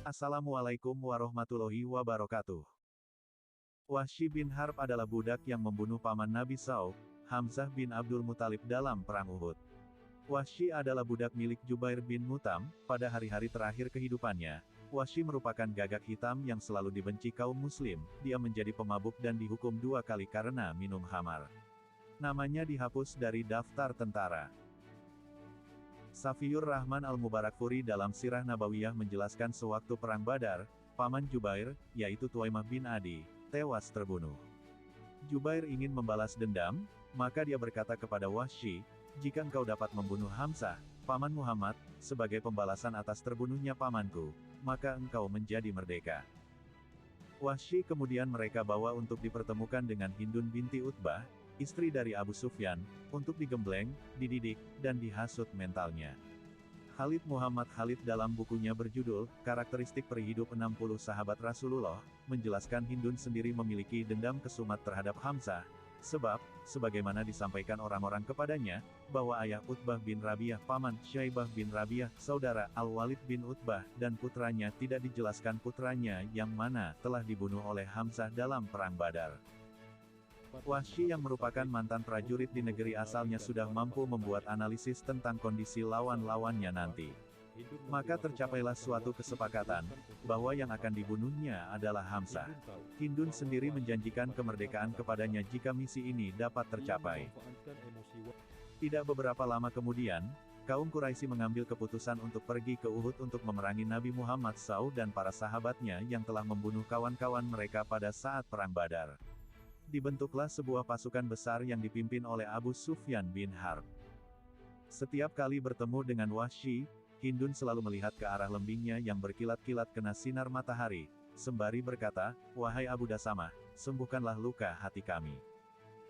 Assalamualaikum warahmatullahi wabarakatuh. Wahsy bin Harb adalah budak yang membunuh paman Nabi SAW, Hamzah bin Abdul Muthalib dalam Perang Uhud. Wahsy adalah budak milik Jubair bin Mut'im. Pada hari-hari terakhir kehidupannya, Wahsy merupakan gagak hitam yang selalu dibenci kaum muslim. Dia menjadi pemabuk dan dihukum 2 kali karena minum khamar. Namanya dihapus dari daftar tentara. Safiyur Rahman Al-Mubarakfuri dalam Sirah Nabawiyah menjelaskan sewaktu Perang Badar, paman Jubair, yaitu Tuwaimah bin Adi, tewas terbunuh. Jubair ingin membalas dendam, maka dia berkata kepada Wahsy, "Jika engkau dapat membunuh Hamzah, paman Muhammad, sebagai pembalasan atas terbunuhnya pamanku, maka engkau menjadi merdeka." Wahsy kemudian mereka bawa untuk dipertemukan dengan Hindun binti Utbah, istri dari Abu Sufyan, untuk digembleng, dididik, dan dihasut mentalnya. Khalid Muhammad Khalid dalam bukunya berjudul, Karakteristik Perihidup 60 Sahabat Rasulullah, menjelaskan Hindun sendiri memiliki dendam kesumat terhadap Hamzah, sebab, sebagaimana disampaikan orang-orang kepadanya, bahwa ayah Utbah bin Rabi'ah paman Syaibah bin Rabi'ah, saudara Al-Walid bin Utbah, dan putranya tidak dijelaskan putranya yang mana telah dibunuh oleh Hamzah dalam Perang Badar. Wahsy yang merupakan mantan prajurit di negeri asalnya sudah mampu membuat analisis tentang kondisi lawan-lawannya nanti. Maka tercapailah suatu kesepakatan, bahwa yang akan dibunuhnya adalah Hamzah. Hindun sendiri menjanjikan kemerdekaan kepadanya jika misi ini dapat tercapai. Tidak beberapa lama kemudian, kaum Quraisy mengambil keputusan untuk pergi ke Uhud untuk memerangi Nabi Muhammad SAW dan para sahabatnya yang telah membunuh kawan-kawan mereka pada saat Perang Badar. Dibentuklah sebuah pasukan besar yang dipimpin oleh Abu Sufyan bin Harb. Setiap kali bertemu dengan Wahsy, Hindun selalu melihat ke arah lembingnya yang berkilat-kilat kena sinar matahari, sembari berkata, "Wahai Abu Dasamah, sembuhkanlah luka hati kami.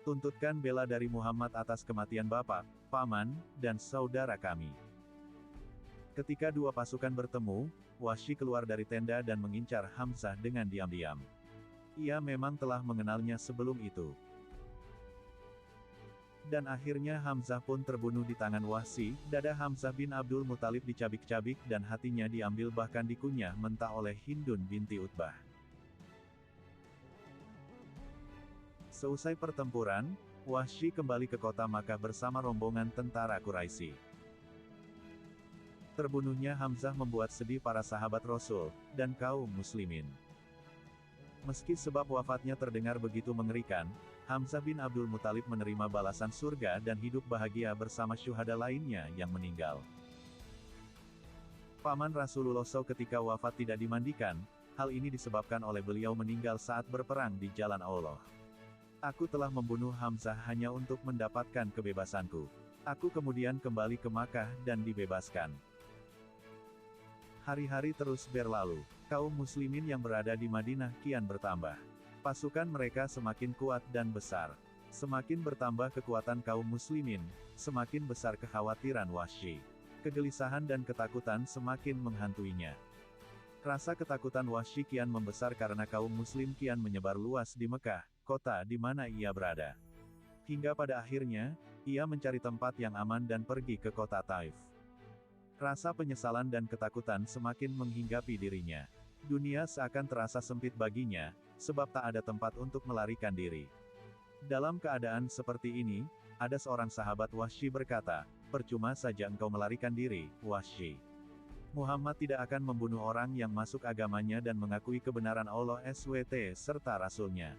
Tuntutkan bela dari Muhammad atas kematian bapak, paman, dan saudara kami." Ketika dua pasukan bertemu, Wahsy keluar dari tenda dan mengincar Hamzah dengan diam-diam. Ia memang telah mengenalnya sebelum itu. Dan akhirnya Hamzah pun terbunuh di tangan Wahsy. Dada Hamzah bin Abdul Muthalib dicabik-cabik dan hatinya diambil bahkan dikunyah mentah oleh Hindun binti Utbah. Seusai pertempuran, Wahsy kembali ke kota Makkah bersama rombongan tentara Quraisy. Terbunuhnya Hamzah membuat sedih para sahabat Rasul, dan kaum muslimin. Meski sebab wafatnya terdengar begitu mengerikan, Hamzah bin Abdul Muthalib menerima balasan surga dan hidup bahagia bersama syuhada lainnya yang meninggal. Paman Rasulullah SAW ketika wafat tidak dimandikan, hal ini disebabkan oleh beliau meninggal saat berperang di jalan Allah. "Aku telah membunuh Hamzah hanya untuk mendapatkan kebebasanku. Aku kemudian kembali ke Makkah dan dibebaskan." Hari-hari terus berlalu. Kaum muslimin yang berada di Madinah kian bertambah. Pasukan mereka semakin kuat dan besar. Semakin bertambah kekuatan kaum muslimin, semakin besar kekhawatiran Wahsy. Kegelisahan dan ketakutan semakin menghantuinya. Rasa ketakutan Wahsy kian membesar karena kaum muslim kian menyebar luas di Mekah, kota di mana ia berada. Hingga pada akhirnya, ia mencari tempat yang aman dan pergi ke kota Taif. Rasa penyesalan dan ketakutan semakin menghinggapi dirinya. Dunia seakan terasa sempit baginya, sebab tak ada tempat untuk melarikan diri. Dalam keadaan seperti ini, ada seorang sahabat Wahsy berkata, "Percuma saja engkau melarikan diri, Wahsy. Muhammad tidak akan membunuh orang yang masuk agamanya dan mengakui kebenaran Allah SWT serta Rasulnya."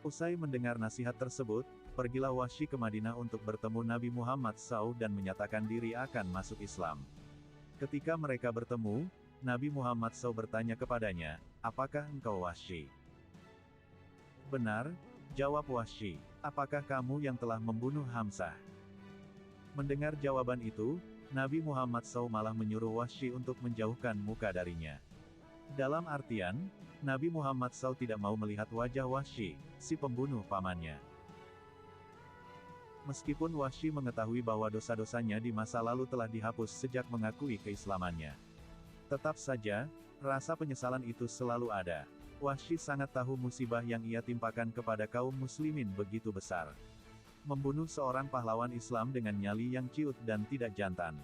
Usai mendengar nasihat tersebut, pergilah Wahsy ke Madinah untuk bertemu Nabi Muhammad SAW dan menyatakan diri akan masuk Islam. Ketika mereka bertemu, Nabi Muhammad SAW bertanya kepadanya, "Apakah engkau Wahsy?" "Benar," jawab Wahsy. "Apakah kamu yang telah membunuh Hamzah?" Mendengar jawaban itu, Nabi Muhammad SAW malah menyuruh Wahsy untuk menjauhkan muka darinya. Dalam artian, Nabi Muhammad SAW tidak mau melihat wajah Wahsy, si pembunuh pamannya. Meskipun Wahsy mengetahui bahwa dosa-dosanya di masa lalu telah dihapus sejak mengakui keislamannya, tetap saja, rasa penyesalan itu selalu ada. Wahsy sangat tahu musibah yang ia timpakan kepada kaum muslimin begitu besar. Membunuh seorang pahlawan Islam dengan nyali yang ciut dan tidak jantan.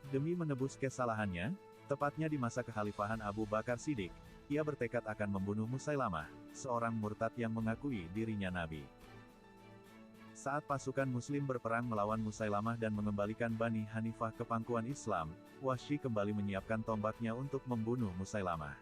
Demi menebus kesalahannya, Tepatnya di masa kekhalifahan Abu Bakar Siddiq, ia bertekad akan membunuh Musailamah, seorang murtad yang mengakui dirinya nabi. Saat pasukan Muslim berperang melawan Musailamah dan mengembalikan Bani Hanifah ke pangkuan Islam, Wahsy kembali menyiapkan tombaknya untuk membunuh Musailamah.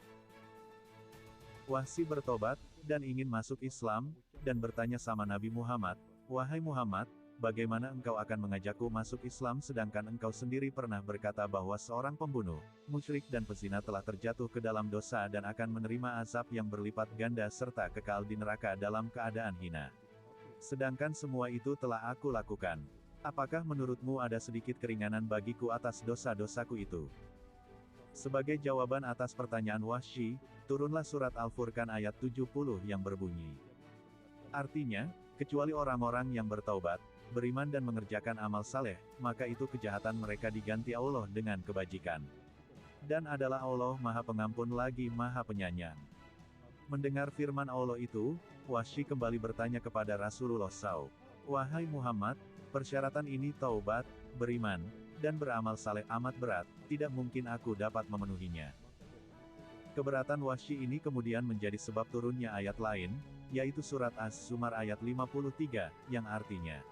Wahsy bertobat, dan ingin masuk Islam, dan bertanya sama Nabi Muhammad, "Wahai Muhammad, bagaimana engkau akan mengajakku masuk Islam sedangkan engkau sendiri pernah berkata bahwa seorang pembunuh, musyrik dan pezina telah terjatuh ke dalam dosa dan akan menerima azab yang berlipat ganda serta kekal di neraka dalam keadaan hina. Sedangkan semua itu telah aku lakukan. Apakah menurutmu ada sedikit keringanan bagiku atas dosa-dosaku itu?" Sebagai jawaban atas pertanyaan Wahsy, turunlah surat Al-Furqan ayat 70 yang berbunyi. Artinya, kecuali orang-orang yang bertaubat, beriman dan mengerjakan amal saleh, maka itu kejahatan mereka diganti Allah dengan kebajikan. Dan adalah Allah Maha Pengampun lagi Maha Penyayang. Mendengar firman Allah itu, Wahsy kembali bertanya kepada Rasulullah SAW, "Wahai Muhammad, persyaratan ini taubat, beriman, dan beramal saleh amat berat, tidak mungkin aku dapat memenuhinya." Keberatan Wahsy ini kemudian menjadi sebab turunnya ayat lain, yaitu surat Az-Zumar ayat 53, yang artinya,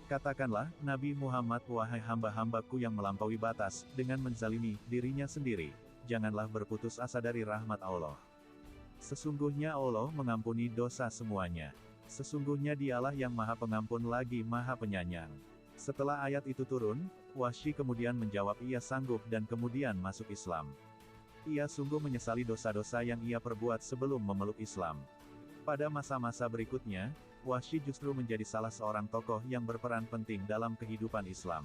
"Katakanlah, Nabi Muhammad, wahai hamba-hambaku yang melampaui batas, dengan menzalimi dirinya sendiri, janganlah berputus asa dari rahmat Allah. Sesungguhnya Allah mengampuni dosa semuanya. Sesungguhnya Dialah yang Maha Pengampun lagi Maha Penyayang." Setelah ayat itu turun, Wahsy kemudian menjawab ia sanggup dan kemudian masuk Islam. Ia sungguh menyesali dosa-dosa yang ia perbuat sebelum memeluk Islam. Pada masa-masa berikutnya, Wahsy justru menjadi salah seorang tokoh yang berperan penting dalam kehidupan Islam.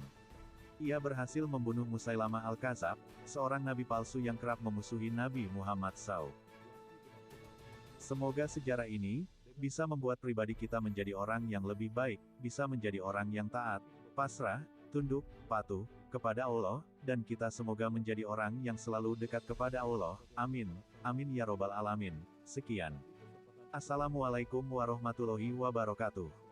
Ia berhasil membunuh Musailamah Al-Kadzab, seorang nabi palsu yang kerap memusuhi Nabi Muhammad SAW. Semoga sejarah ini bisa membuat pribadi kita menjadi orang yang lebih baik, bisa menjadi orang yang taat, pasrah, tunduk, patuh kepada Allah, dan kita semoga menjadi orang yang selalu dekat kepada Allah. Amin. Amin ya robbal alamin. Sekian. Assalamualaikum warahmatullahi wabarakatuh.